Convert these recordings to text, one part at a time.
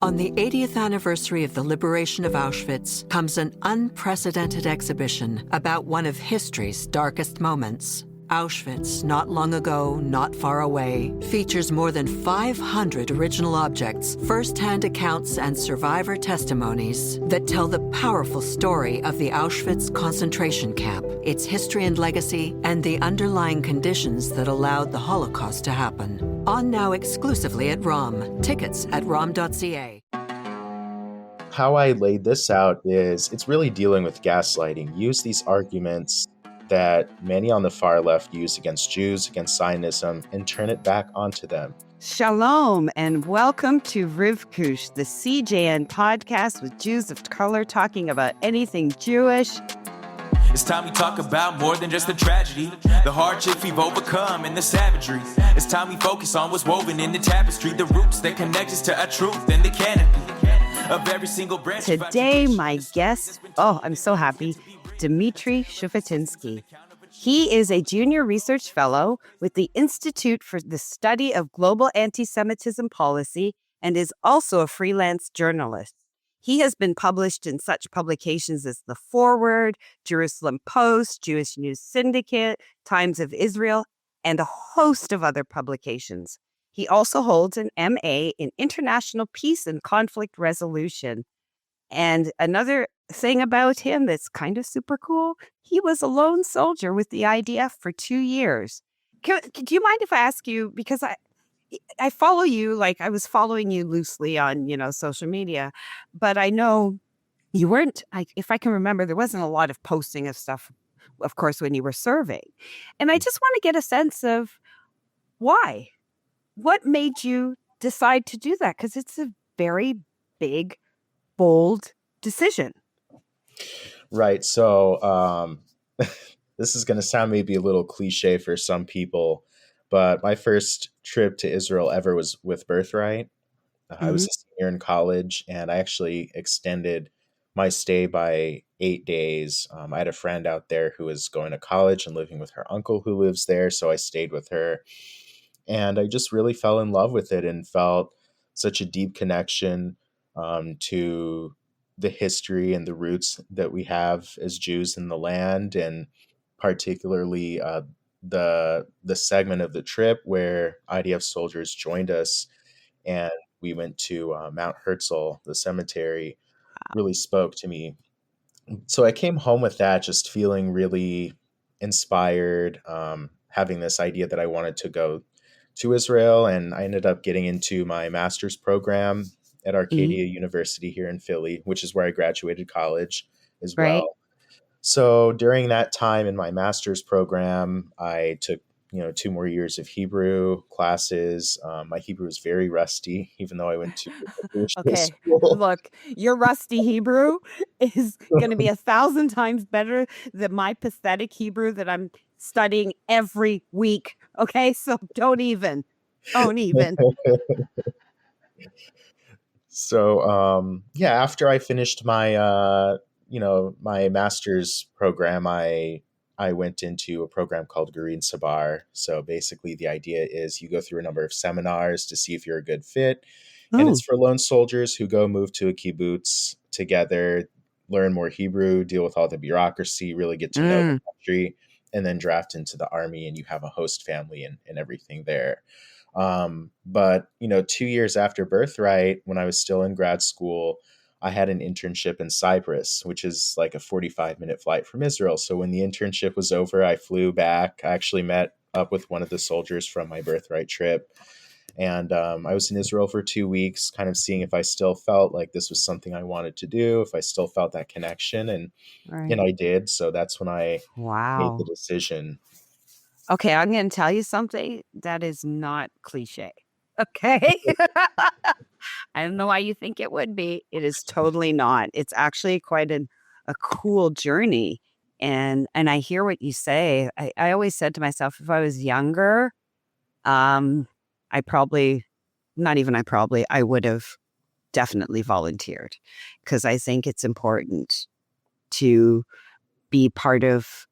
On the 80th anniversary of the liberation of Auschwitz comes an unprecedented exhibition about one of history's darkest moments. Auschwitz, not long ago, not far away, features more than 500 original objects, first-hand accounts, and survivor testimonies that tell the powerful story of the Auschwitz concentration camp, its history and legacy, and the underlying conditions that allowed the Holocaust to happen. On now exclusively at ROM. Tickets at rom.ca. How I laid this out is it's really dealing with gaslighting. Use these arguments that many on the far left use against Jews, against Zionism, and turn it back onto them. Shalom, and welcome to Rivkush, the CJN podcast with Jews of color talking about anything Jewish. It's time we talk about more than just the tragedy, the hardships we've overcome and the savagery. It's time we focus on what's woven in the tapestry, the roots that connect us to our truth and the canopy of every single branch. Today, my guest, I'm so happy, Dmitri Shufutinsky. He is a junior research fellow with the Institute for the Study of Global Antisemitism Policy and is also a freelance journalist. He has been published in such publications as The Forward, Jerusalem Post, Jewish News Syndicate, Times of Israel, and a host of other publications. He also holds an MA in International Peace and Conflict Resolution. And another thing about him that's kind of super cool, he was a lone soldier with the IDF for 2 years. Do you mind if I ask you, because I follow you, like I was following you loosely on, social media, but I know you weren't, if I can remember, there wasn't a lot of posting of stuff, of course, when you were serving. And I just want to get a sense of why. What made you decide to do that? Because it's a very big, bold decision. Right. So this is going to sound maybe a little cliche for some people, but my first trip to Israel ever was with Birthright. I was a senior in college, and I actually extended my stay by 8 days. I had a friend out there who was going to college and living with her uncle who lives there, so I stayed with her. And I just really fell in love with it and felt such a deep connection to the history and the roots that we have as Jews in the land, and particularly the segment of the trip where IDF soldiers joined us and we went to Mount Herzl, the cemetery, really spoke to me. So I came home with that, just feeling really inspired, having this idea that I wanted to go to Israel, and I ended up getting into my master's program at Arcadia University here in Philly, which is where I graduated college as well. So during that time in my master's program, I took 2 more years of Hebrew classes. My Hebrew is very rusty, even though I went to a school. Look, your rusty Hebrew is going to be 1,000 times better than my pathetic Hebrew that I'm studying every week. Okay, so don't even. So after I finished my my master's program, I went into a program called Garin Sabar. So basically the idea is you go through a number of seminars to see if you're a good fit. And it's for lone soldiers who go move to a kibbutz together, learn more Hebrew, deal with all the bureaucracy, really get to know the country, and then draft into the army, and you have a host family and everything there. But 2 years after Birthright, when I was still in grad school, I had an internship in Cyprus, which is like a 45-minute flight from Israel. So when the internship was over, I flew back. I actually met up with one of the soldiers from my Birthright trip. And I was in Israel for 2 weeks, kind of seeing if I still felt like this was something I wanted to do, if I still felt that connection. And I did. So that's when I made the decision. Okay, I'm going to tell you something that is not cliche. Okay. I don't know why you think it would be. It is totally not. It's actually quite a cool journey. And I hear what you say. I always said to myself, if I was younger, I would have definitely volunteered, because I think it's important to be part of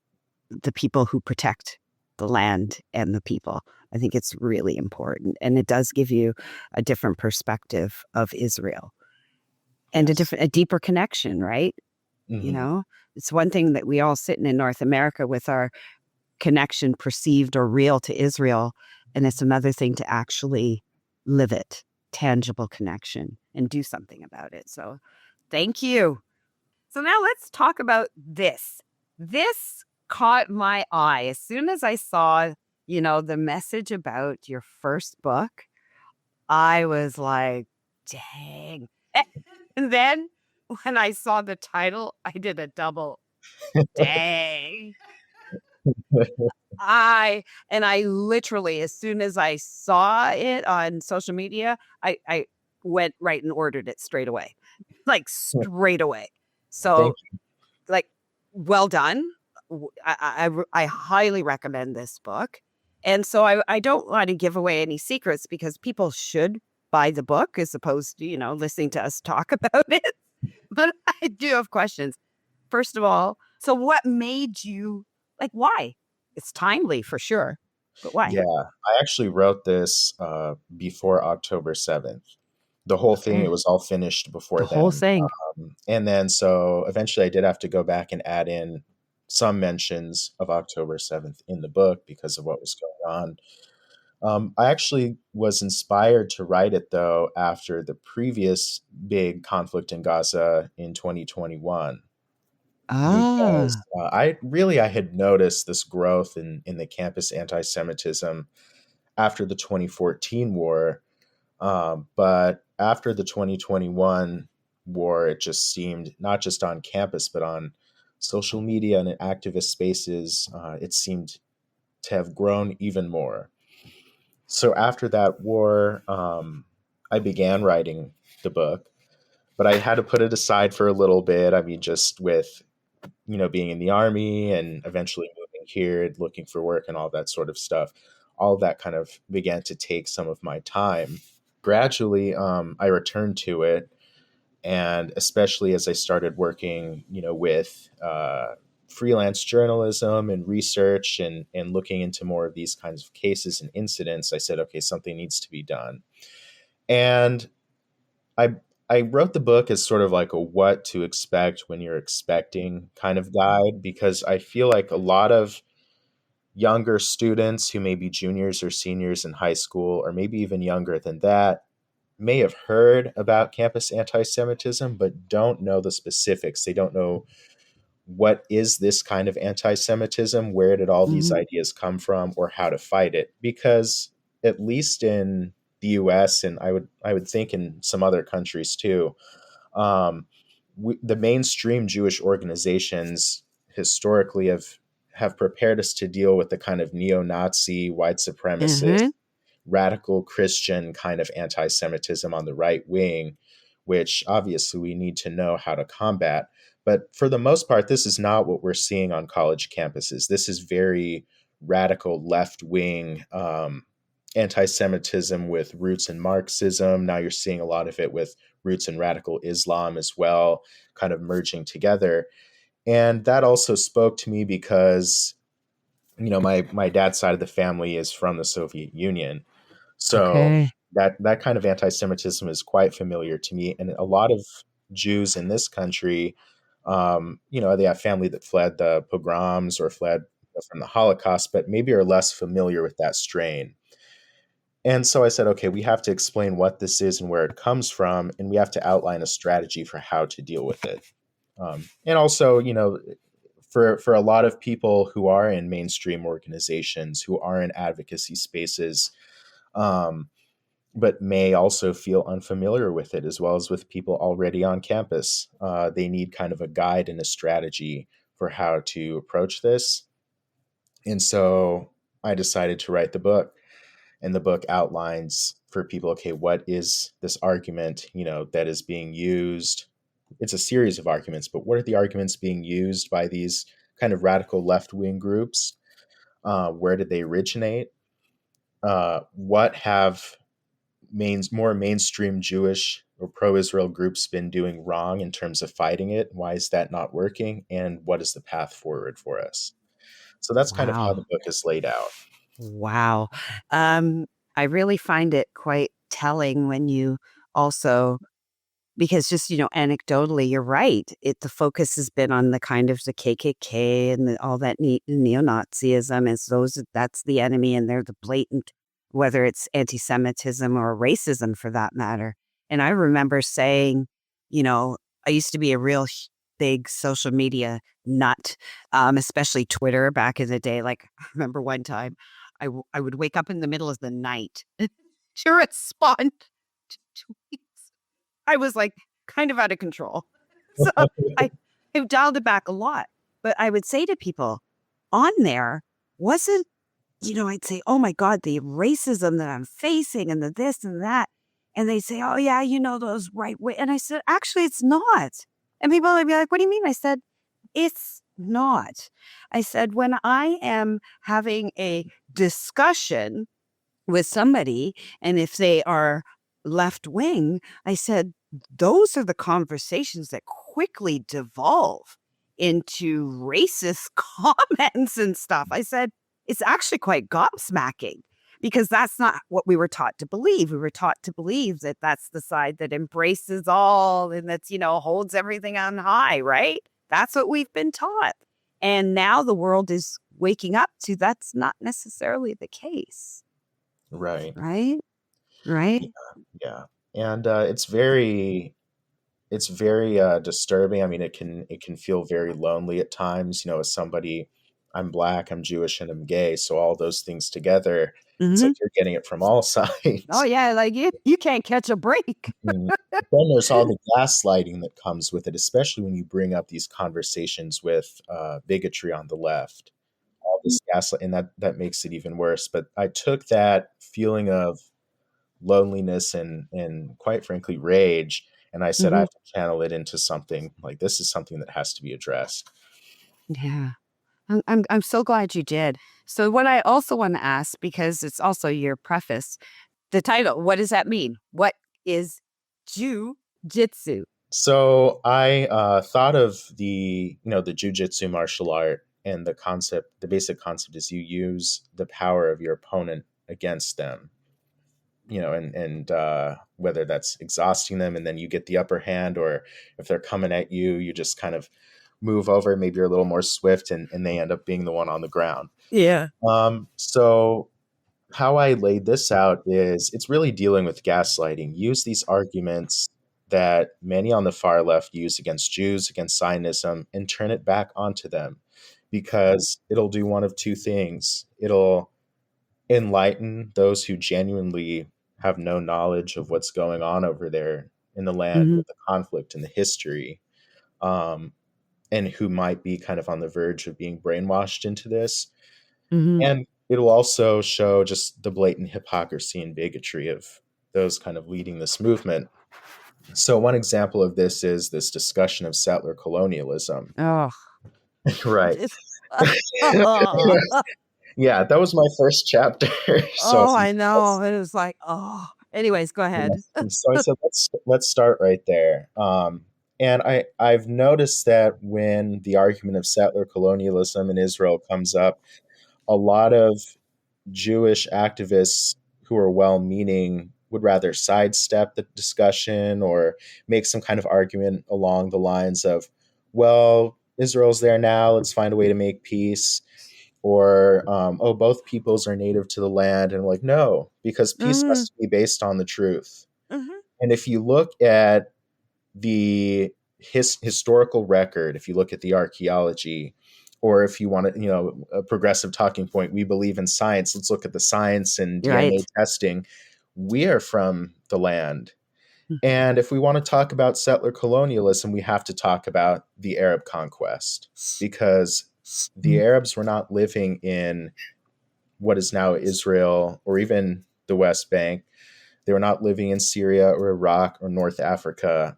the people who protect the land and the people. I think it's really important. And it does give you a different perspective of Israel. and Yes. a deeper connection, right? You Hmm. know, it's one thing that we all sitting in North America with our connection perceived or real to Israel. And it's another thing to actually live it, tangible connection, and do something about it. So thank you. So now let's talk about this. This caught my eye as soon as I saw, the message about your first book. I was like, dang. And then when I saw the title, I did a double dang. I literally, as soon as I saw it on social media, I went right and ordered it straight away, like straight away. So, Thank like, well done. I highly recommend this book. And so I don't want to give away any secrets because people should buy the book as opposed to, listening to us talk about it. But I do have questions. First of all, so what made you why? It's timely for sure, but why? Yeah, I actually wrote this before October 7th. The whole thing, it Okay. was all finished The before whole then. thing. And then so eventually I did have to go back and add in some mentions of October 7th in the book because of what was going on. I actually was inspired to write it though after the previous big conflict in Gaza in 2021 because Ah, I had noticed this growth in the campus anti-Semitism after the 2014 war, but after the 2021 war, it just seemed not just on campus but on social media and in activist spaces, it seemed to have grown even more. So after that war, I began writing the book, but I had to put it aside for a little bit. I mean, just with being in the army and eventually moving here, looking for work and all that sort of stuff, all of that kind of began to take some of my time. Gradually, I returned to it, and especially as I started working, with freelance journalism and research and looking into more of these kinds of cases and incidents, I said, okay, something needs to be done. And I I wrote the book as sort of like a what to expect when you're expecting kind of guide because I feel like a lot of younger students who may be juniors or seniors in high school or maybe even younger than that may have heard about campus anti-Semitism but don't know the specifics. They don't know what is this kind of anti-Semitism, where did all these mhm, ideas come from, or how to fight it. Because at least in the US, and I would think in some other countries too, um, the mainstream Jewish organizations historically have prepared us to deal with the kind of neo-Nazi, white supremacist, mhm, radical Christian kind of anti-Semitism on the right wing, which obviously we need to know how to combat. But for the most part, this is not what we're seeing on college campuses. This is very radical left wing anti-Semitism with roots in Marxism. Now you're seeing a lot of it with roots in radical Islam as well, kind of merging together. And that also spoke to me because my dad's side of the family is from the Soviet Union, so okay, that kind of anti-Semitism is quite familiar to me. And a lot of Jews in this country, they have family that fled the pogroms or fled from the Holocaust, but maybe are less familiar with that strain. And so I said, okay, we have to explain what this is and where it comes from, and we have to outline a strategy for how to deal with it. And also, for a lot of people who are in mainstream organizations, who are in advocacy spaces, um, but may also feel unfamiliar with it, as well as with people already on campus, they need kind of a guide and a strategy for how to approach this. And so I decided to write the book, and the book outlines for people, okay, what is this argument, that is being used? It's a series of arguments, but what are the arguments being used by these kind of radical left-wing groups? Where did they originate? What have more mainstream Jewish or pro-Israel groups been doing wrong in terms of fighting it? Why is that not working? And what is the path forward for us? So that's kind of how wow, the book is laid out. wow. Um, I really find it quite telling when you also because just, anecdotally, you're right. The focus has been on the kind of the KKK and all that neo-Nazism that's the enemy, and they're the blatant, whether it's anti-Semitism or racism for that matter. And I remember saying, I used to be a real big social media nut, especially Twitter back in the day. Like, I remember one time I would wake up in the middle of the night to respond to tweets. I was like kind of out of control. So I've dialed it back a lot. But I would say to people on there wasn't, I'd say, oh my God, the racism that I'm facing and the this and that. And they say, oh yeah, those right way. And I said, actually, it's not. And people would be like, what do you mean? I said, it's not. I said, when I am having a discussion with somebody, and if they are left wing, I said, those are the conversations that quickly devolve into racist comments and stuff. I said, it's actually quite gobsmacking, because that's not what we were taught to believe. We were taught to believe that that's the side that embraces all and that's, holds everything on high, right? That's what we've been taught. And now the world is waking up to that's not necessarily the case. Right. Right? Right? Yeah. And it's very disturbing. I mean, it can feel very lonely at times, as somebody. I'm Black, I'm Jewish, and I'm gay. So all those things together, it's like you're getting it from all sides. Oh yeah, like you can't catch a break. Then there's all the gaslighting that comes with it, especially when you bring up these conversations with bigotry on the left. All this gaslight, and that makes it even worse. But I took that feeling of loneliness and quite frankly rage, and I said I have to channel it into something. Like, this is something that has to be addressed. Yeah. I'm so glad you did. So what I also want to ask, because it's also your preface, the title, what does that mean? What is Jew Jitsu? So I thought of the Jew Jitsu martial art, and the basic concept is you use the power of your opponent against them, and whether that's exhausting them and then you get the upper hand, or if they're coming at you, you just kind of move over, maybe you're a little more swift, and they end up being the one on the ground. Yeah. So how I laid this out is it's really dealing with gaslighting. Use these arguments that many on the far left use against Jews, against Zionism, and turn it back onto them, because it'll do one of two things. It'll enlighten those who genuinely have no knowledge of what's going on over there in the land, with the conflict and the history, and who might be kind of on the verge of being brainwashed into this. And it'll also show just the blatant hypocrisy and bigotry of those kind of leading this movement. So one example of this is this discussion of settler colonialism. Oh. Right. Yeah, that was my first chapter. So I know. It was like, anyways, go ahead. So I said, let's start right there. And I've noticed that when the argument of settler colonialism in Israel comes up, a lot of Jewish activists who are well-meaning would rather sidestep the discussion or make some kind of argument along the lines of, well, Israel's there now, let's find a way to make peace. Or, both peoples are native to the land. And I'm like, no, because peace has to be based on the truth. And if you look at the historical record, if you look at the archaeology, or if you want to, a progressive talking point, we believe in science. Let's look at the science and DNA testing. We are from the land. And if we want to talk about settler colonialism, we have to talk about the Arab conquest, because the Arabs were not living in what is now Israel or even the West Bank. They were not living in Syria or Iraq or North Africa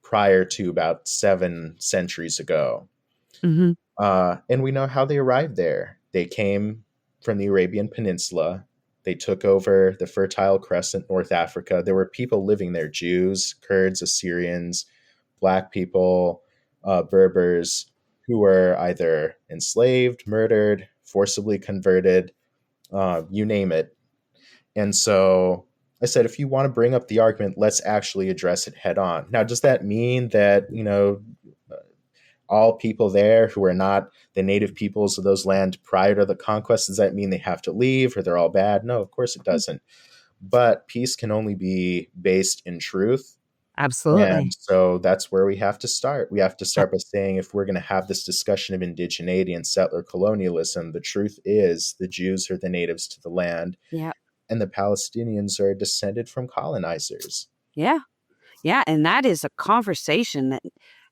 prior to about 7 centuries ago. And we know how they arrived there. They came from the Arabian Peninsula. They took over the Fertile Crescent, North Africa. There were people living there, Jews, Kurds, Assyrians, Black people, Berbers, who were either enslaved, murdered, forcibly converted, you name it. And so I said, if you want to bring up the argument, let's actually address it head on. Now, does that mean that, all people there who are not the native peoples of those lands prior to the conquest, does that mean they have to leave or they're all bad? No, of course it doesn't. But peace can only be based in truth. And Absolutely. so that's where we have to start. We have to start by saying, if we're going to have this discussion of indigeneity and settler colonialism, the truth is the Jews are the natives to the land, Yeah. and the Palestinians are descended from colonizers. Yeah. Yeah. And that is a conversation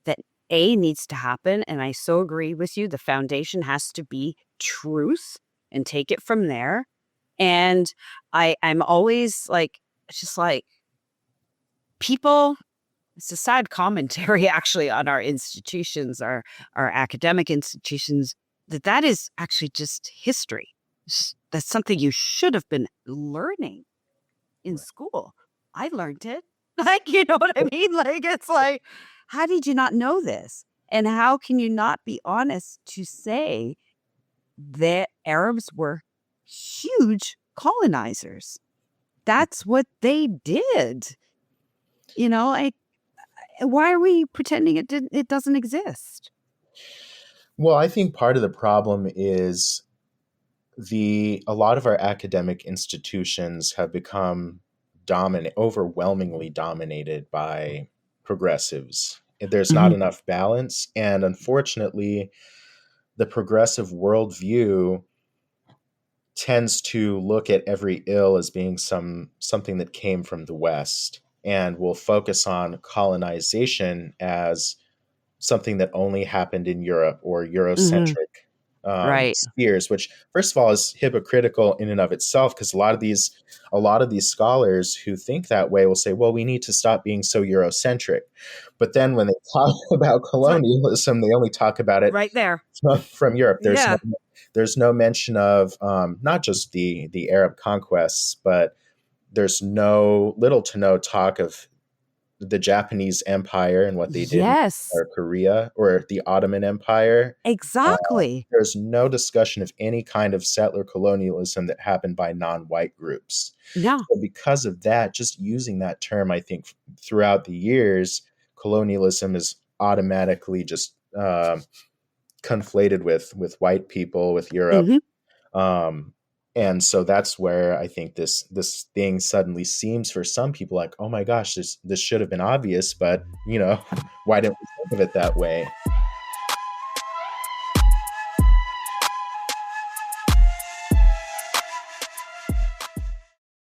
that needs to happen. And I so agree with you. The foundation has to be truth and take it from there. And I'm always like, it's just like people, it's a sad commentary actually on our institutions, our academic institutions, that is actually just history. That's something you should have been learning in school. I learned it. Like, you know what I mean? Like, it's like, how did you not know this? And how can you not be honest to say that Arabs were huge colonizers? That's what they did. Why are we pretending it doesn't exist? Well, I think part of the problem is a lot of our academic institutions have become overwhelmingly dominated by progressives. There's not enough balance, and unfortunately, the progressive worldview tends to look at every ill as being something that came from the West, and will focus on colonization as something that only happened in Europe or Eurocentric Right. spheres, which first of all is hypocritical in and of itself, because a lot of these scholars who think that way will say, well, we need to stop being so Eurocentric. But then when they talk about colonialism, they only talk about it Right there. from Europe. Yeah. There's no mention of not just the Arab conquests, but there's little to no talk of the Japanese Empire and what they did in Yes. Korea, or the Ottoman Empire. Exactly. There's no discussion of any kind of settler colonialism that happened by non-white groups. No. So because of that, just using that term, I think throughout the years, colonialism is automatically just conflated with white people, with Europe. And so that's where I think this thing suddenly seems for some people like, oh my gosh, this should have been obvious, but why didn't we think of it that way?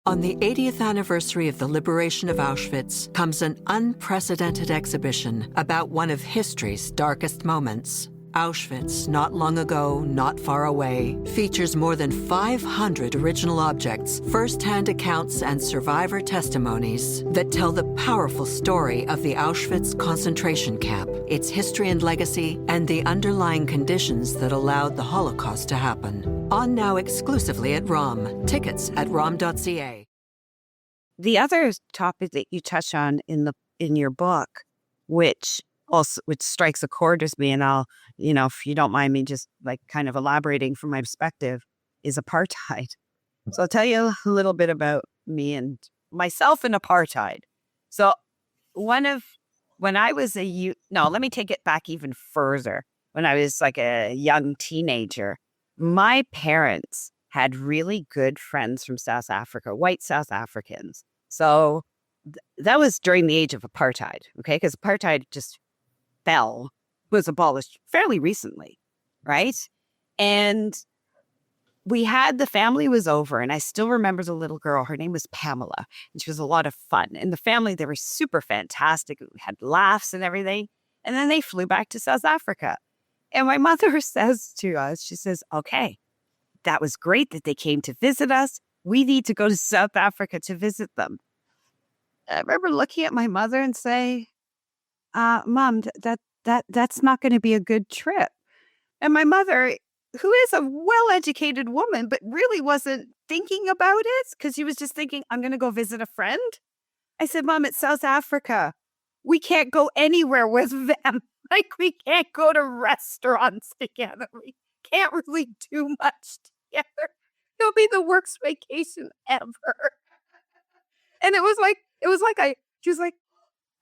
On the 80th anniversary of the liberation of Auschwitz comes an unprecedented exhibition about one of history's darkest moments. Auschwitz, not long ago, not far away, features more than 500 original objects, first-hand accounts, and survivor testimonies that tell the powerful story of the Auschwitz concentration camp, its history and legacy, and the underlying conditions that allowed the Holocaust to happen. On now exclusively at ROM. Tickets at rom.ca. The other topic that you touch on in your book, which strikes a chord with me, and I'll, if you don't mind me just like kind of elaborating from my perspective, is apartheid. So I'll tell you a little bit about me and myself in apartheid. So when I was let me take it back even further. When I was like a young teenager, my parents had really good friends from South Africa, white South Africans. So that was during the age of apartheid, okay? Because apartheid just was abolished fairly recently, right? And the family was over, and I still remember the little girl. Her name was Pamela, and she was a lot of fun. And the family, they were super fantastic. We had laughs and everything. And then they flew back to South Africa. And my mother says to us, she says, okay, that was great that they came to visit us. We need to go to South Africa to visit them. I remember looking at my mother and say, Mom, that's not going to be a good trip. And my mother, who is a well-educated woman, but really wasn't thinking about it because she was just thinking, I'm going to go visit a friend. I said, Mom, it's South Africa. We can't go anywhere with them. Like, we can't go to restaurants together. We can't really do much together. It'll be the worst vacation ever. And she was like,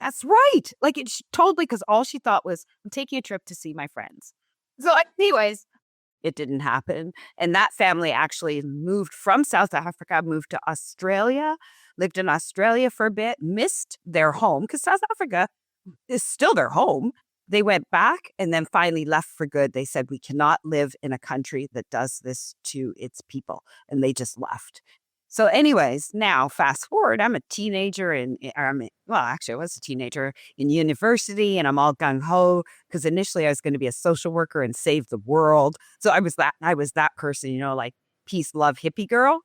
that's right. Like totally, because all she thought was, I'm taking a trip to see my friends. So anyways, it didn't happen. And that family actually moved from South Africa, moved to Australia, lived in Australia for a bit, missed their home because South Africa is still their home. They went back and then finally left for good. They said, we cannot live in a country that does this to its people. And they just left. So anyways, now fast forward, I'm a teenager actually I was a teenager in university and I'm all gung ho because initially I was going to be a social worker and save the world. So I was that person, like peace, love, hippie girl.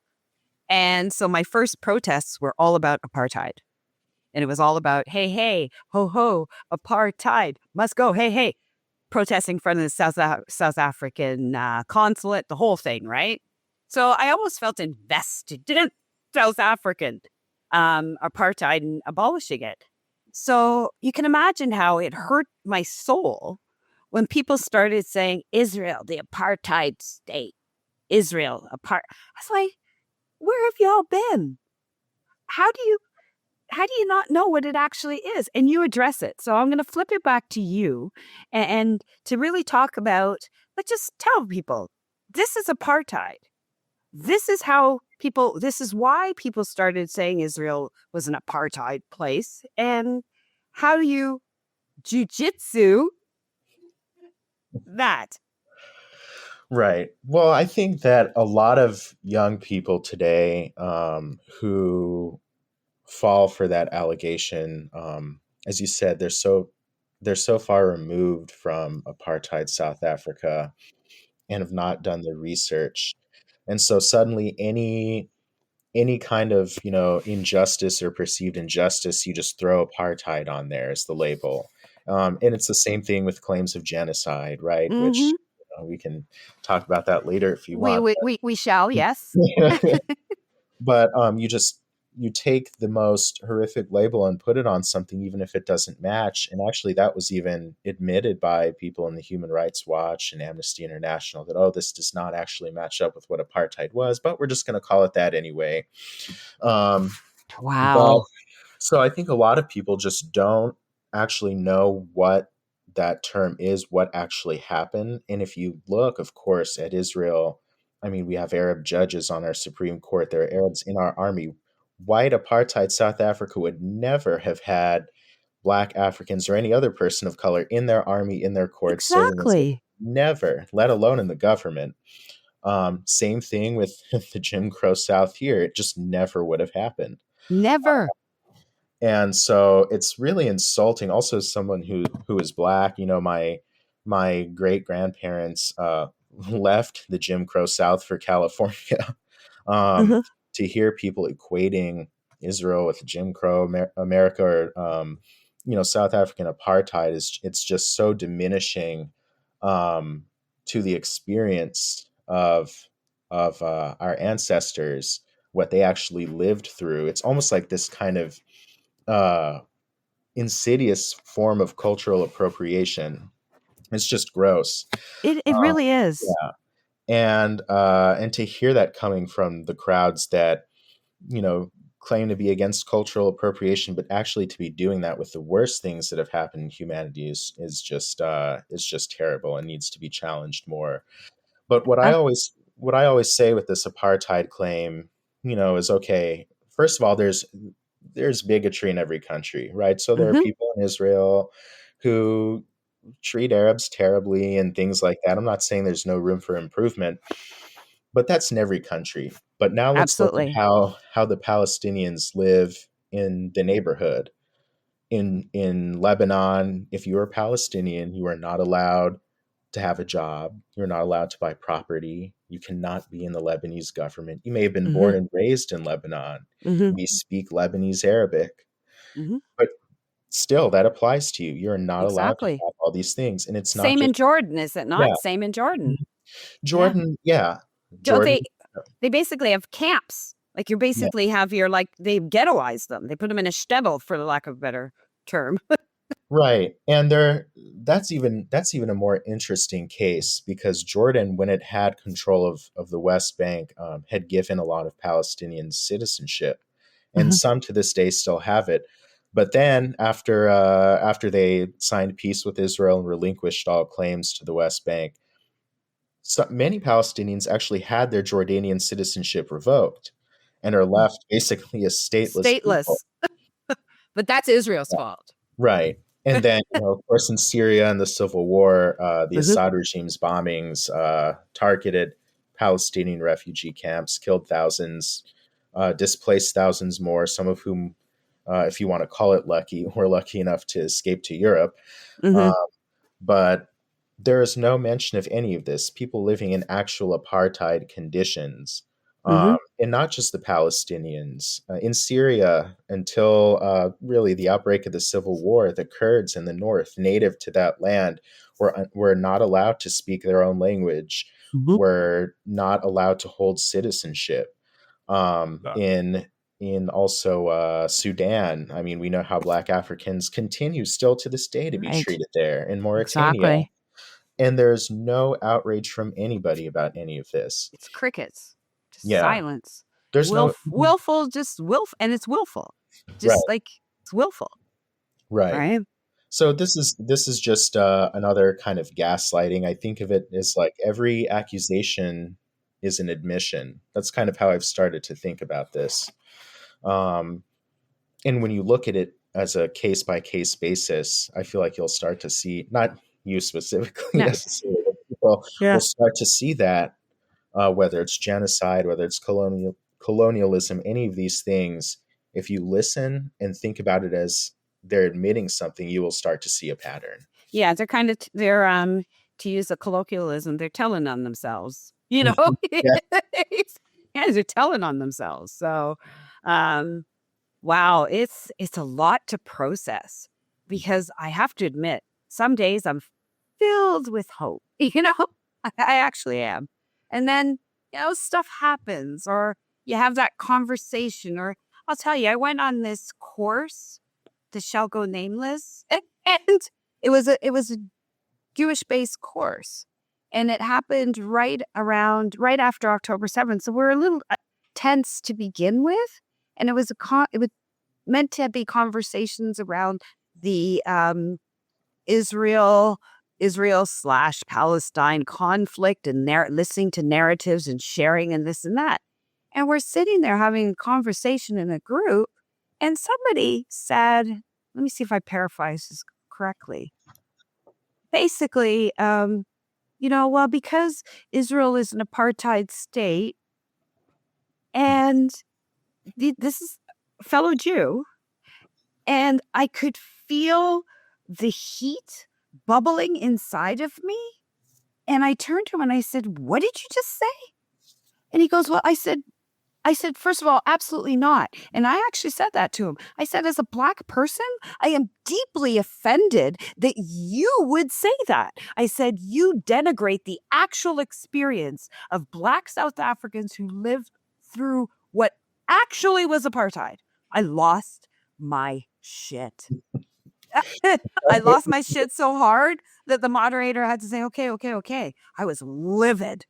And so my first protests were all about apartheid. And it was all about, hey, hey, ho, ho, apartheid, must go, hey, hey, protesting in front of the South African consulate, the whole thing, right? So I almost felt invested in South African apartheid and abolishing it. So you can imagine how it hurt my soul when people started saying, Israel, the apartheid state, Israel, I was like, where have y'all been? How do you not know what it actually is? And you address it. So I'm going to flip it back to you and to really talk about, just tell people, this is apartheid. This is why people started saying Israel was an apartheid place. And how do you Jew Jitsu that? Right. Well, I think that a lot of young people today who fall for that allegation, as you said, they're so far removed from apartheid South Africa and have not done the research. And so suddenly any kind of, injustice or perceived injustice, you just throw apartheid on there as the label. And it's the same thing with claims of genocide, right? Mm-hmm. Which we can talk about that later if you want. We shall, yes. But you take the most horrific label and put it on something, even if it doesn't match. And actually, that was even admitted by people in the Human Rights Watch and Amnesty International that, oh, this does not actually match up with what apartheid was, but we're just going to call it that anyway. Wow. But, so I think a lot of people just don't actually know what that term is, what actually happened. And if you look, of course, at Israel, I mean, we have Arab judges on our Supreme Court. There are Arabs in our army. White apartheid South Africa would never have had Black Africans or any other person of color in their army, in their courts. Exactly. Never, let alone in the government. Same thing with the Jim Crow South here. It just never would have happened. Never. And so it's really insulting. Also, as someone who is Black, my great grandparents left the Jim Crow South for California. To hear people equating Israel with Jim Crow America or South African apartheid it's just so diminishing to the experience of our ancestors, what they actually lived through. It's almost like this kind of insidious form of cultural appropriation. It's just gross. It really is. Yeah. And to hear that coming from the crowds that claim to be against cultural appropriation, but actually to be doing that with the worst things that have happened in humanity is just terrible and needs to be challenged more. But what I always say with this apartheid claim, is okay. First of all, there's bigotry in every country, right? So there are people in Israel who treat Arabs terribly and things like that. I'm not saying there's no room for improvement, but that's in every country. But now let's look at how the Palestinians live in the neighborhood. In Lebanon, if you are Palestinian, you are not allowed to have a job. You're not allowed to buy property. You cannot be in the Lebanese government. You may have been born and raised in Lebanon. You may speak Lebanese Arabic. But still, that applies to you. You're not allowed to have all these things. And it's not same in Jordan, is it not? Yeah. Same in Jordan. Jordan, yeah. Jordan. They basically have camps. Like you basically have they ghettoize them. They put them in a shtetl, for the lack of a better term. Right. And that's even a more interesting case, because Jordan, when it had control of the West Bank, had given a lot of Palestinian citizenship. and some to this day still have it. But then after they signed peace with Israel and relinquished all claims to the West Bank, many Palestinians actually had their Jordanian citizenship revoked and are left basically as stateless people. But that's Israel's fault. Right. And then, of course, in Syria and the civil war, the Assad regime's bombings targeted Palestinian refugee camps, killed thousands, displaced thousands more, some of whom, if you want to call it lucky, were lucky enough to escape to Europe. But there is no mention of any of this. People living in actual apartheid conditions. And not just the Palestinians. In Syria, until really the outbreak of the civil war, the Kurds in the north, native to that land, were not allowed to speak their own language, were not allowed to hold citizenship. In also Sudan, I mean, we know how Black Africans continue still to this day to be treated there. In Mauritania. And there's no outrage from anybody about any of this. It's crickets. Silence. There's willful, and it's willful. Just like it's willful. Right. So this is just another kind of gaslighting. I think of it as like every accusation is an admission. That's kind of how I've started to think about this. And when you look at it as a case by case basis, I feel like you'll start to see, not you specifically necessarily, but people will start to see that. Whether it's genocide, whether it's colonialism, any of these things, if you listen and think about it as they're admitting something, you will start to see a pattern. Yeah, they're kind of to use a colloquialism, they're telling on themselves. You know, they're telling on themselves. So, wow, it's a lot to process, because I have to admit, some days I'm filled with hope. You know, I actually am. And then, stuff happens, or you have that conversation, or I'll tell you, I went on this course, that shall go nameless, and it was a Jewish-based course, and it happened right after October 7th. So we're a little tense to begin with, and it was meant to be conversations around the Israel/Palestine conflict, and listening to narratives and sharing and this and that. And we're sitting there having a conversation in a group, and somebody said, let me see if I paraphrase this correctly. Basically, well, because Israel is an apartheid state, and this is a fellow Jew, and I could feel the heat bubbling inside of me. And I turned to him and I said, "What did you just say?" And he goes, "Well," I said, "First of all, absolutely not." And I actually said that to him. I said, "As a Black person, I am deeply offended that you would say that." I said, "You denigrate the actual experience of Black South Africans who lived through what actually was apartheid." I lost my shit. I lost my shit so hard that the moderator had to say, okay. I was livid.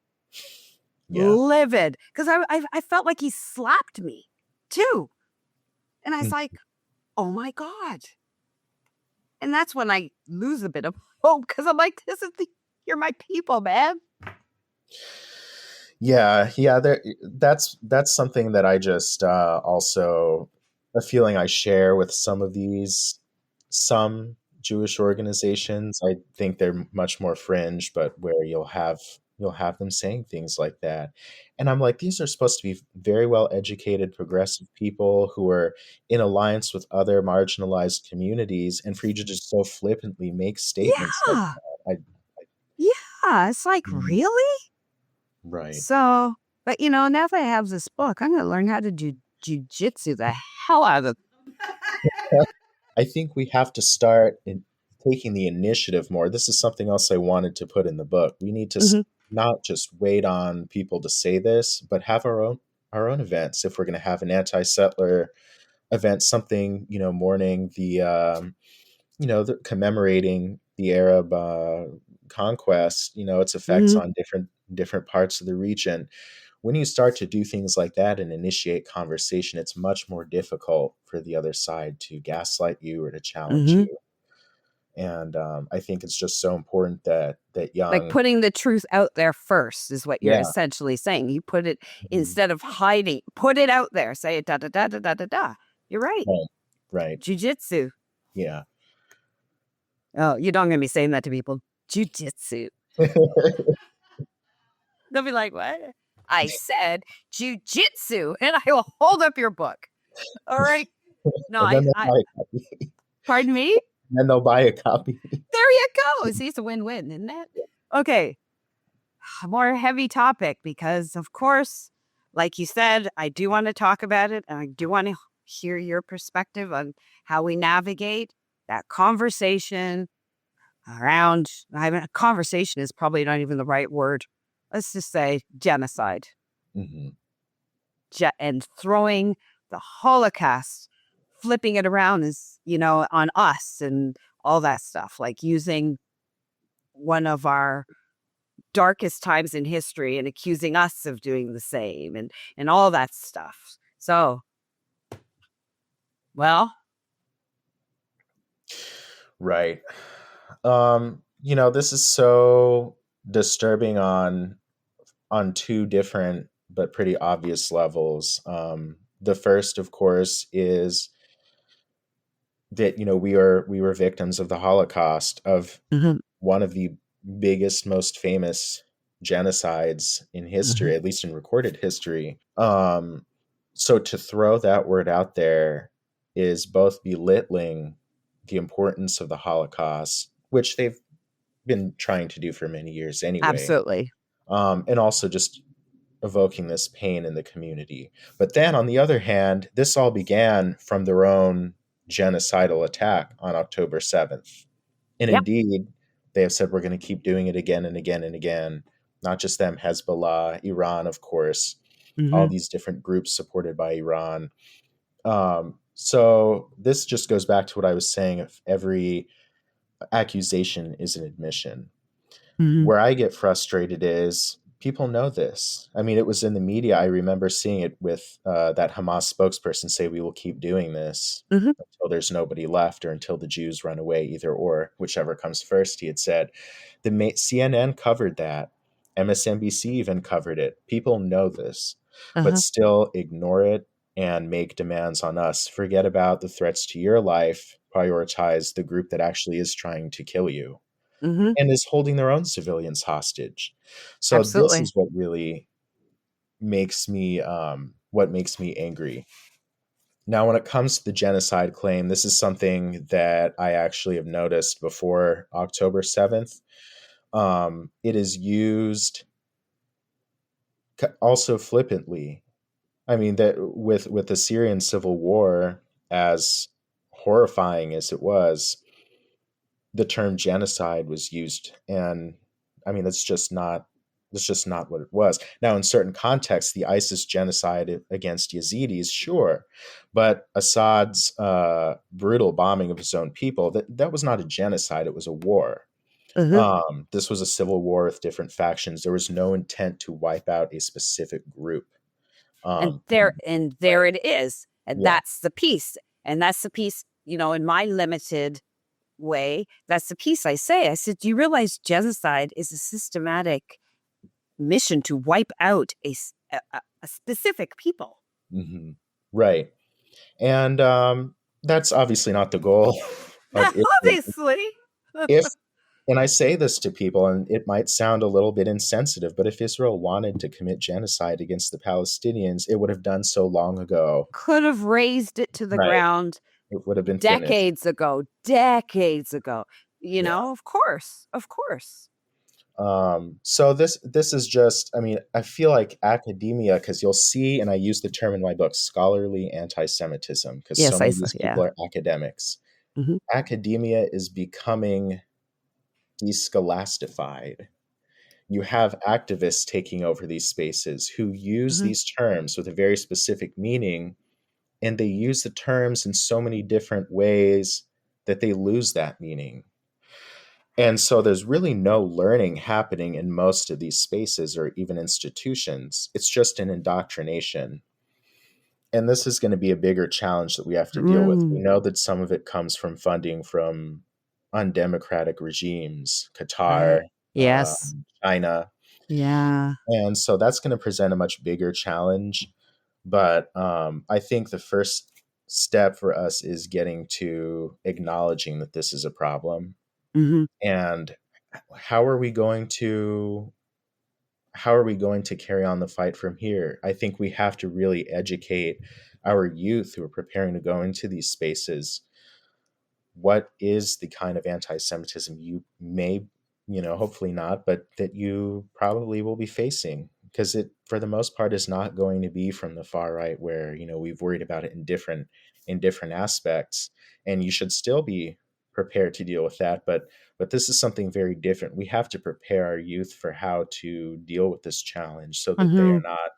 Livid. Because I felt like he slapped me too. And I was like, oh my God. And that's when I lose a bit of hope, because I'm like, you're my people, man. Yeah. That's something that I just also, a feeling I share with some Jewish organizations. I think they're much more fringe, but where you'll have them saying things like that. And I'm like, these are supposed to be very well educated, progressive people who are in alliance with other marginalized communities, and for you to just so flippantly make statements like that. It's like, really? Right. So, but now that I have this book, I'm going to learn how to do Jew Jitsu the hell out of it. I think we have to start taking the initiative more. This is something else I wanted to put in the book. We need to not just wait on people to say this, but have our own events. If we're going to have an anti-settler event, something, mourning the commemorating the Arab conquest, its effects on different parts of the region. when you start to do things like that and initiate conversation, it's much more difficult for the other side to gaslight you or to challenge Mm-hmm. you. And I think it's just so important that Like young, putting the truth out there first is what you're yeah, essentially saying. You put it, mhm, instead of hiding, put it out there. Say it, da da da da da da da. You're right. right, right, Jew Jitsu. yeah. Oh, you're not going to be saying that to people. Jew Jitsu. They'll be like, what? I said Jew Jitsu, and I will hold up your book. All right. No, And then they'll buy a copy. pardon me? Then they'll buy a copy. There you go. See, it's a win-win, isn't it? Okay. A more heavy topic because, of course, like you said, I do want to talk about it, and I do want to hear your perspective on how we navigate that conversation around. Conversation is probably not even the right word. Let's just say genocide, Mhm. and throwing the Holocaust, flipping it around is, on us and all that stuff, like using one of our darkest times in history and accusing us of doing the same and all that stuff. So, well, Right. This is so disturbing on two different but pretty obvious levels. The first, of course, is that we were victims of the Holocaust, of mhm, one of the biggest, most famous genocides in history, mhm, at least in recorded history. So to throw that word out there is both belittling the importance of the Holocaust, which they've been trying to do for many years anyway, absolutely. and also just evoking this pain in the community. But then on the other hand, this all began from their own genocidal attack on October 7th. And Yep. indeed, they have said we're going to keep doing it again and again and again. Not just them, Hezbollah, Iran, of course, all Hmm. these different groups supported by Iran. So this just goes back to what I was saying: if every accusation is an admission. Hmm. Where I get frustrated is people know this. I mean, it was in the media. I remember seeing it with that Hamas spokesperson say, "We will keep doing this Hmm. until there's nobody left, or until the Jews run away, either or, whichever comes first." He had said. CNN covered that. MSNBC even covered it. People know this, but Uh-huh. still ignore it and make demands on us. Forget about the threats to your life. Prioritize the group that actually is trying to kill you Hmm. and is holding their own civilians hostage. So this Absolutely. is what really makes me angry. Now, when it comes to the genocide claim, this is something that I actually have noticed before October 7th. It is used also flippantly. I mean, that with the Syrian civil war, as horrifying as it was, the term genocide was used, and I mean that's just not what it was. Now, in certain contexts, the ISIS genocide against Yazidis, sure, but Assad's brutal bombing of his own people, that was not a genocide; it was a war. Hmm. This was a civil war with different factions. There was no intent to wipe out a specific group. And Um, there right. it is. And Yeah. that's the piece. And that's the piece, in my limited way, that's the piece I say. I said, do you realize genocide is a systematic mission to wipe out a specific people? Hmm. Right. And that's obviously not the goal of Israel. Obviously. If and I say this to people, and it might sound a little bit insensitive, but if Israel wanted to commit genocide against the Palestinians, it would have done so long ago. Could have raised it to the Right. ground It would have been finished. decades ago. Decades ago. Yeah. Of course. Of course. So this is just, I mean, I feel like academia, because you'll see, and I use the term in my book, scholarly anti-Semitism, because so Yes, I many of saw. these Yeah. people are academics. Hmm. Academia is becoming descholastified. You have activists taking over these spaces who use Hmm. these terms with a very specific meaning, and they use the terms in so many different ways that they lose that meaning. And so there's really no learning happening in most of these spaces or even institutions. It's just an indoctrination. And this is going to be a bigger challenge that we have to deal with. We Mm, know that some of it comes from funding from undemocratic regimes, right. Qatar, Yes. China. Yeah. And so that's going to present a much bigger challenge. But I think the first step for us is getting to acknowledging that this is a problem. Hmm. And how are we going to how are we going to carry on the fight from here? I think we have to really educate our youth who are preparing to go into these spaces. What is the kind of anti-Semitism you may, hopefully not, but that you probably will be facing? Because it, for the most part, is not going to be from the far right, where we've worried about it in different aspects, and you should still be prepared to deal with that. But this is something very different. We have to prepare our youth for how to deal with this challenge, so that they Hmm. are not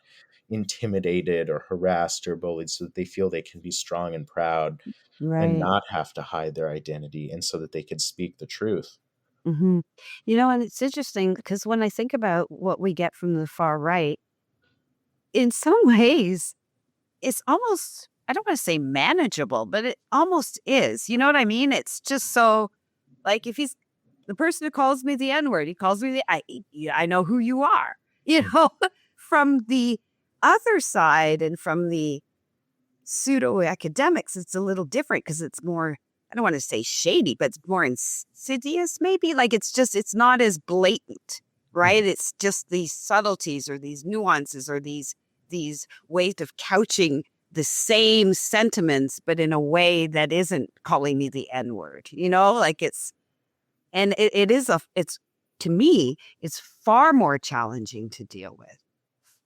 intimidated or harassed or bullied, so that they feel they can be strong and proud and Right. not have to hide their identity, and so that they could speak the truth. Hmm. And it's interesting because when I think about what we get from the far right, in some ways, it's almost, I don't want to say manageable, but it almost is. You know what I mean? It's just so, like, if he's the person who calls me the N word, he calls me I know who you are, you Mm. know, from the other side and from the pseudo academics, it's a little different because it's more, I don't want to say shady, but it's more insidious, maybe. Like it's not as blatant, Mhm. right? It's just these subtleties or these nuances or these ways of couching the same sentiments, but in a way that isn't calling me the N word, like and it is it's to me, it's far more challenging to deal with,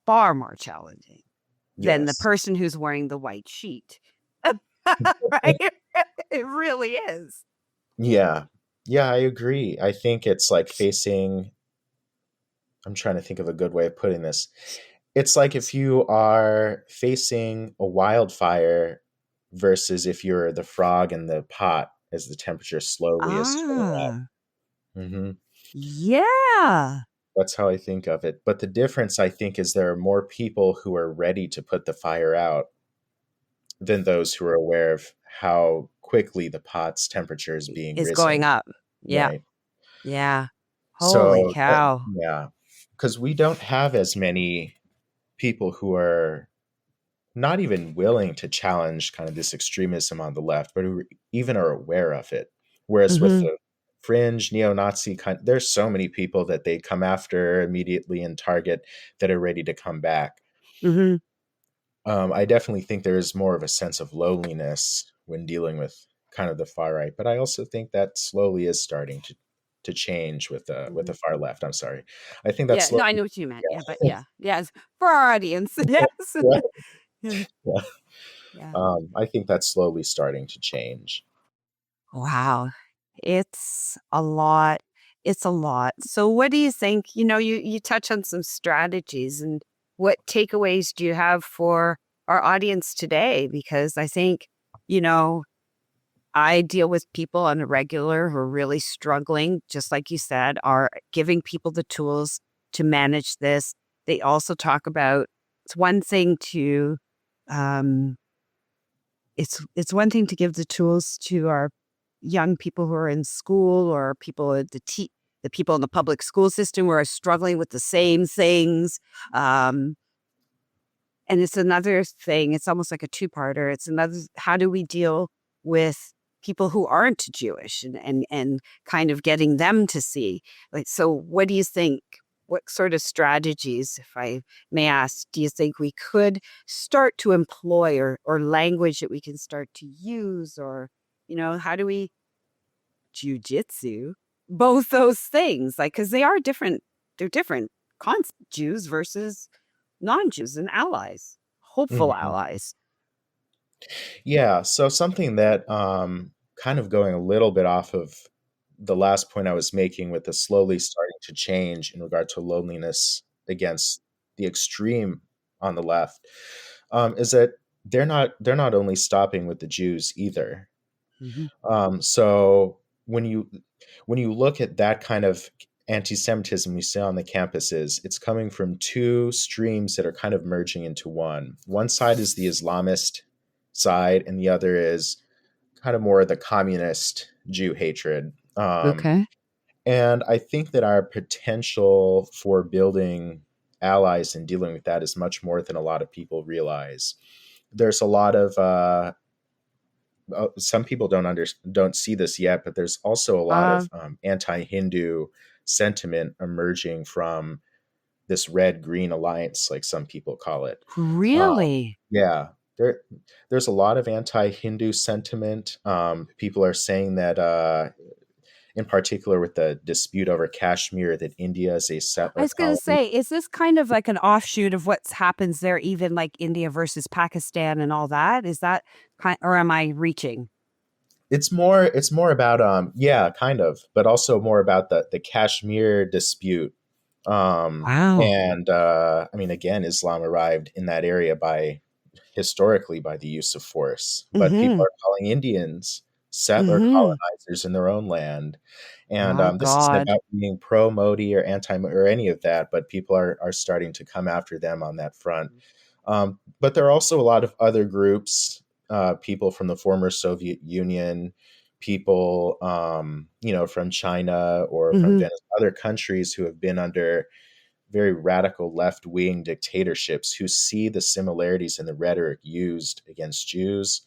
far more challenging than the Yes. person who's wearing the white sheet. Right? It really is. Yeah. Yeah, I agree. I think it's like facing, I'm trying to think of a good way of putting this. It's like if you are facing a wildfire versus if you're the frog in the pot as the temperature slowly is turning up. Ah, Hmm. yeah. That's how I think of it. But the difference, I think, is there are more people who are ready to put the fire out than those who are aware of how quickly the pot's temperature is being Is going risen. up. Yeah. Right. Yeah. Holy So, cow. yeah, because we don't have as many people who are not even willing to challenge kind of this extremism on the left, but who even are aware of it. Whereas with Mhm. the fringe neo-Nazi kind, there's so many people that they come after immediately and target that are ready to come back. Mhm. I definitely think there is more of a sense of loneliness when dealing with kind of the far right, but I also think that slowly is starting to change with the Mhm. far left. I'm sorry, I think that's Yeah, no, I slowly. know what you meant. Yeah, but yeah. Yes. For our audience. Yes. Yeah, Yeah. yeah. Yeah. I think that's slowly starting to change. Wow. It's a lot. It's a lot. So what do you think, you touch on some strategies and what takeaways do you have for our audience today? Because I think, you know, I deal with people on a regular who are really struggling, just like you said, are giving people the tools to manage this. They also talk about it's one thing to um it's one thing to give the tools to our young people who are in school or people at the people in the public school system who are struggling with the same things. Um, and it's another thing, it's almost like a two-parter. It's another, how do we deal with people who aren't Jewish and kind of getting them to see? Like, so what do you think? What sort of strategies, if I may ask, do you think we could start to employ or language that we can start to use? Or, how do we Jew Jitsu both those things? Like, because they are different, they're different concepts, Jews versus non-Jews and allies, hopeful Mhm. allies. Yeah, so something that kind of going a little bit off of the last point I was making with the slowly starting to change in regard to loneliness against the extreme on the left, is that they're not only stopping with the Jews either. Mhm. So when you when you look at that kind of anti-Semitism we see on the campuses, it's coming from two streams that are kind of merging into one. One side is the Islamist side, and the other is kind of more the communist Jew hatred. Okay. And I think that our potential for building allies and dealing with that is much more than a lot of people realize. There's a lot of some people don't see this yet, but there's also a lot of anti-Hindu sentiment emerging from this red-green alliance, like some people call it. Really? Yeah, there's a lot of anti-Hindu sentiment. People are saying that, in particular with the dispute over Kashmir, that India is a I settler was going to colony. say, is this kind of like an offshoot of what happens there, even like India versus Pakistan and all that? Is that kind, or am I reaching? It's more about yeah, kind of, but also more about the Kashmir dispute. Wow. And I mean, again, Islam arrived in that area historically by the use of force, but people Mm-hmm. are calling Indians settler Mm-hmm. colonizers in their own land. And My this isn't God. about being pro Modi or anti or any of that, but people are starting to come after them on that front. But there are also a lot of other groups, people from the former Soviet Union, people, from China or from Mm-hmm. other countries who have been under very radical left wing dictatorships, who see the similarities in the rhetoric used against Jews,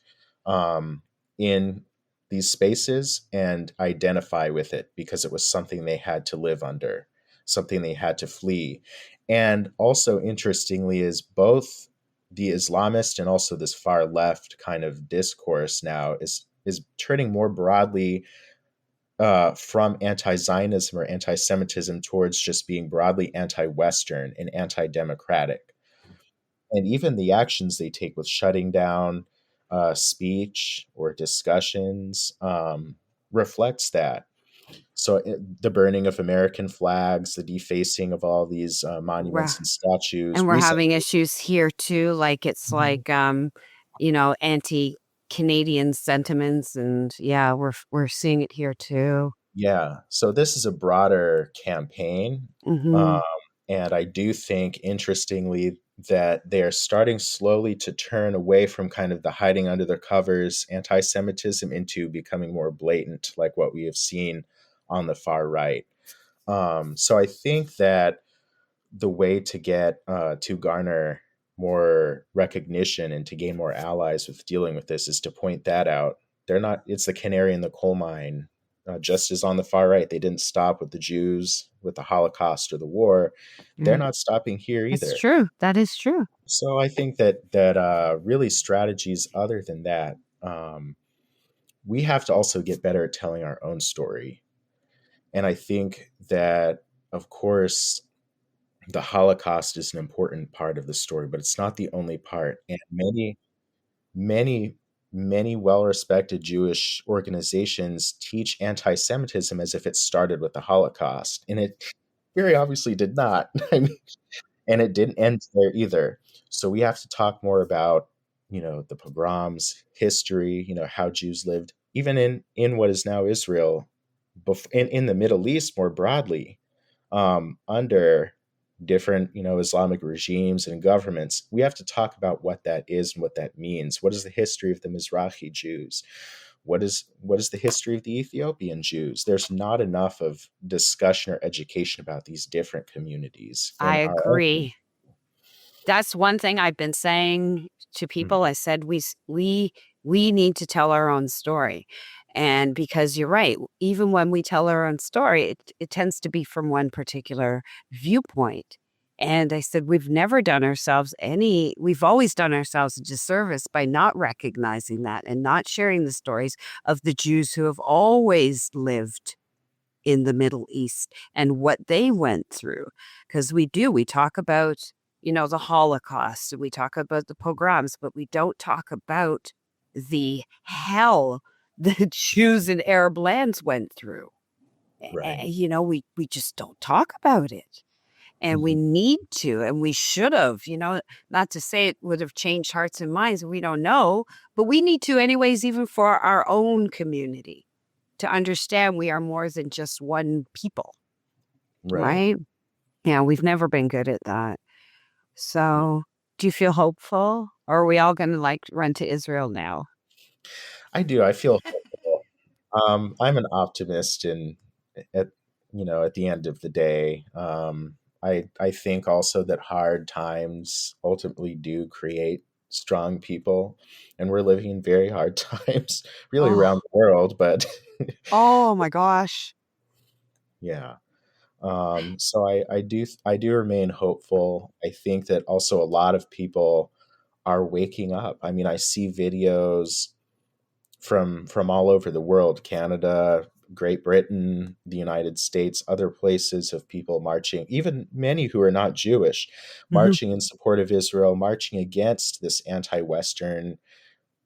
in these spaces and identify with it because it was something they had to live under, something they had to flee. And also, interestingly, is both the Islamist and also this far left kind of discourse now is turning more broadly, from anti-Zionism or anti-Semitism towards just being broadly anti-Western and anti-democratic. And even the actions they take with shutting down speech or discussions, reflects that. So the burning of American flags, the defacing of all these monuments and statues And we're having recently. issues here too. Like it's like, anti-Canadian sentiments, and yeah, we're seeing it here too. Yeah. So this is a broader campaign. Mm-hmm. Um, and I do think, interestingly, that they're starting slowly to turn away from kind of the hiding under the covers anti Semitism into becoming more blatant, like what we have seen on the far right. So I think that the way to get to garner more recognition and to gain more allies with dealing with this is to point that out. They're not, it's the canary in the coal mine. Just as on the far right, they didn't stop with the Jews, with the Holocaust or the war. They're Right. not stopping here That's either. true. That is true. So I think that really strategies other than that, we have to also get better at telling our own story. And I think that, of course, the Holocaust is an important part of the story, but it's not the only part. And many, many well-respected Jewish organizations teach anti-Semitism as if it started with the Holocaust, and it very obviously did not. I mean, and it didn't end there either. So we have to talk more about, the pogroms, history, how Jews lived, even in what is now Israel, in the Middle East more broadly, under different, Islamic regimes and governments. We have to talk about what that is and what that means. What is the history of the Mizrahi Jews? What is the history of the Ethiopian Jews? There's not enough of discussion or education about these different communities I in our own community. agree. That's one thing I've been saying to people. Mhm. I said we need to tell our own story. And because you're right, even when we tell our own story, it tends to be from one particular viewpoint. And I said, we've always done ourselves a disservice by not recognizing that and not sharing the stories of the Jews who have always lived in the Middle East and what they went through. Because we talk about, the Holocaust, and we talk about the pogroms, but we don't talk about the hell the Jews in Arab lands went through. Right. We just don't talk about it. And we Mhm. need to, and we should have, not to say it would have changed hearts and minds, we don't know, but we need to anyways, even for our own community. to understand we are more than just one people, Right. right? Yeah, we've never been good at that. So do you feel hopeful? Or are we all going to like run to Israel now? I do. I feel hopeful. I'm an optimist at at the end of the day. I think also that hard times ultimately do create strong people, and we're living in very hard times, really Oh, around the world. But oh my gosh. yeah, so I do remain hopeful. I think that also a lot of people are waking up. I mean, I see videos from all over the world, Canada, Great Britain, the United States, other places, of people marching, even many who are not Jewish, Hmm. marching in support of Israel, marching against this anti-Western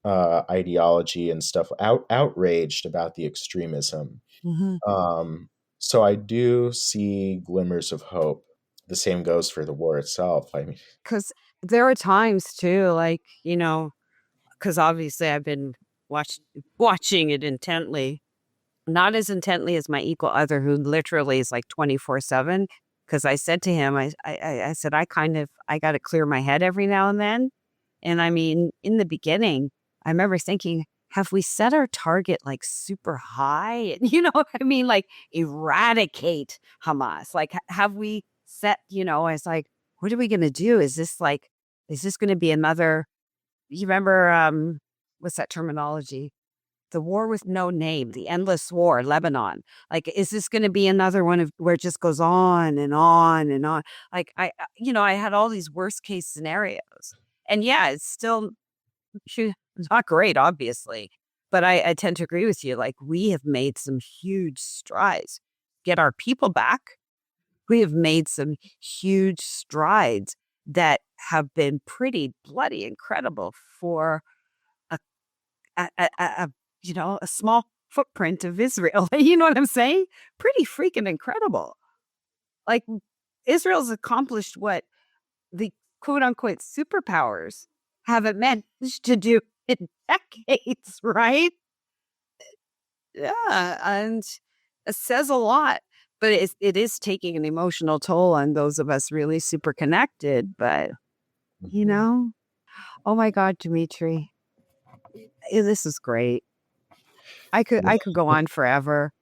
ideology and stuff, outraged about the extremism. Hmm. Um, so I do see glimmers of hope. The same goes for the war itself. I mean, Because there are times too, like, because obviously I've been watching it intently, not as intently as my equal other, who literally is like 24/7. Because I said to him, I said, I got to clear my head every now and then. And I mean, in the beginning, I remember thinking, have we set our target like super high? And you know what I mean? Like eradicate Hamas. Like, have we set, I was like, what are we going to do? Is this going to be another, you remember, what's that terminology? The war with no name, the endless war, Lebanon. Like, is this going to be another one of where it just goes on and on and on? Like, I had all these worst case scenarios. And yeah, it's still not great, obviously. But I tend to agree with you. Like, we have made some huge strides. Get our people back. We have made some huge strides that have been pretty bloody incredible for a a a small footprint of Israel. You know what I'm saying? Pretty freaking incredible. Like, Israel's accomplished what the quote unquote superpowers haven't managed to do in decades, right? Yeah, and it says a lot, but it is taking an emotional toll on those of us really super connected. But you mhm. know, oh my God, Dmitri, this is great. Yeah, I could go on forever.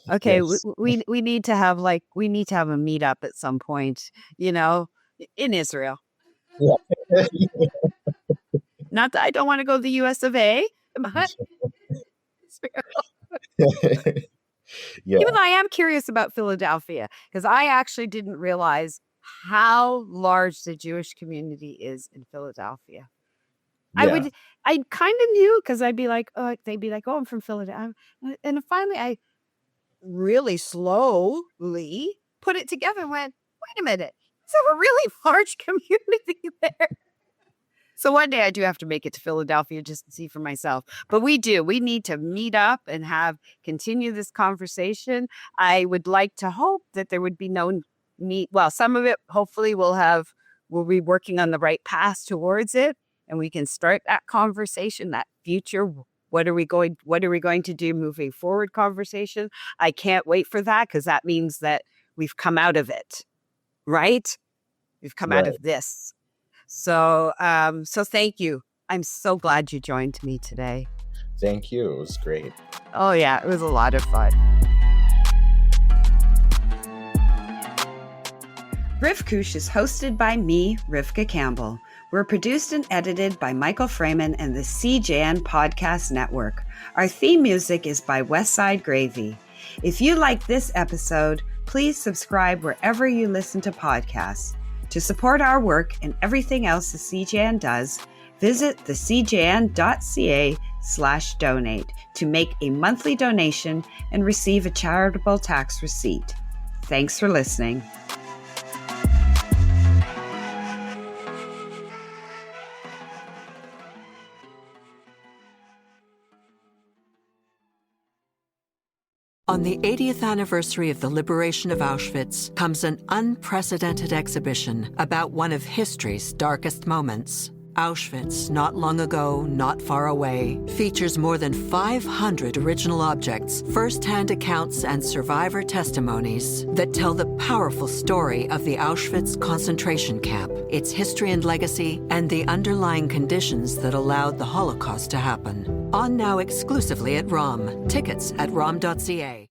Okay, yes. we need to have we need to have a meetup at some point, in Israel. Yeah. Not that I don't want to go to the US of A, but Israel. Yeah. Even though I am curious about Philadelphia, because I actually didn't realize how large the Jewish community is in Philadelphia. Yeah. I kind of knew because I'd be like, oh, they'd be like, oh, I'm from Philadelphia. And finally, I really slowly put it together and went, wait a minute, there's a really large community there. So one day I do have to make it to Philadelphia just to see for myself. But we do. We need to meet up and continue this conversation. I would like to hope that there would be no need. Well, some of it hopefully we'll be working on the right path towards it. And we can start that conversation, that future. What are we going to do moving forward conversation? I can't wait for that because that means that we've come out of it, right? We've come out Right. of this. So, so thank you. I'm so glad you joined me today. Thank you. It was great. Oh yeah, it was a lot of fun. Rivkush is hosted by me, Rivka Campbell. We're produced and edited by Michael Fraiman and the CJN Podcast Network. Our theme music is by Westside Gravy. If you like this episode, please subscribe wherever you listen to podcasts. To support our work and everything else the CJN does, visit thecjn.ca/donate to make a monthly donation and receive a charitable tax receipt. Thanks for listening. On the 80th anniversary of the liberation of Auschwitz comes an unprecedented exhibition about one of history's darkest moments. Auschwitz, Not Long Ago, Not Far Away, features more than 500 original objects, first-hand accounts, and survivor testimonies that tell the powerful story of the Auschwitz concentration camp, its history and legacy, and the underlying conditions that allowed the Holocaust to happen. On now exclusively at ROM. Tickets at rom.ca.